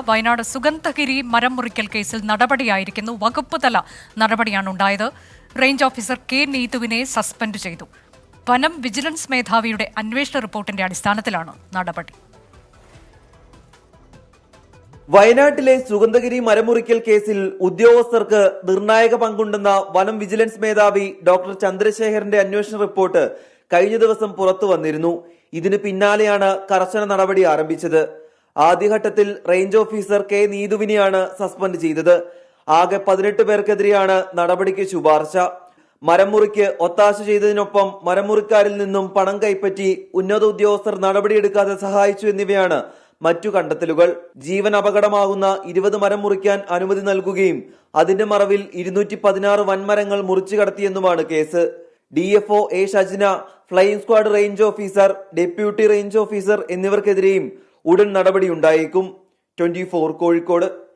വയനാട് സുഗന്ധഗിരി മരം മുറിക്കൽ കേസിൽ നടപടിയായിരിക്കുന്നു. വകുപ്പ് തല നടപടിയാണ് ഉണ്ടായത്. റേഞ്ച് ഓഫീസർ കെ നീതുവിനെ സസ്പെൻഡ് ചെയ്തു. വനം വിജിലൻസ് മേധാവിയുടെ അന്വേഷണ റിപ്പോർട്ടിന്റെ അടിസ്ഥാനത്തിലാണ് നടപടി. വയനാട്ടിലെ സുഗന്ധഗിരി മരമുറിക്കൽ കേസിൽ ഉദ്യോഗസ്ഥർക്ക് നിർണായക പങ്കുണ്ടെന്ന വനം വിജിലൻസ് മേധാവി ഡോക്ടർ ചന്ദ്രശേഖരന്റെ അന്വേഷണ റിപ്പോർട്ട് കഴിഞ്ഞ ദിവസം പുറത്തു വന്നിരുന്നു. ഇതിന് പിന്നാലെയാണ് കർശന നടപടി ആരംഭിച്ചത്. ആദ്യഘട്ടത്തിൽ റേഞ്ച് ഓഫീസർ കെ നീതുവിനെയാണ് സസ്പെൻഡ് ചെയ്തത്. ആകെ 18 പേർക്കെതിരെയാണ് നടപടിക്ക് ശുപാർശ. മരമുറിക്ക് ഒത്താശ ചെയ്തതിനൊപ്പം മരമുറിക്കാരിൽ നിന്നും പണം കൈപ്പറ്റി ഉന്നത ഉദ്യോഗസ്ഥർ നടപടിയെടുക്കാതെ സഹായിച്ചു എന്നിവയാണ് മറ്റു കണ്ടെത്തലുകൾ. ജീവൻ അപകടമാകുന്ന 20 മരം മുറിക്കാൻ അനുമതി നൽകുകയും അതിന്റെ മറവിൽ 216 വൻമരങ്ങൾ മുറിച്ചു കടത്തിയെന്നുമാണ് കേസ്. DFO A Shajna, flying squad range officer, deputy range officer എന്നിവർക്കെതിരെയും ഉടൻ നടപടിയുണ്ടായേക്കും. 24 കോഴിക്കോട്.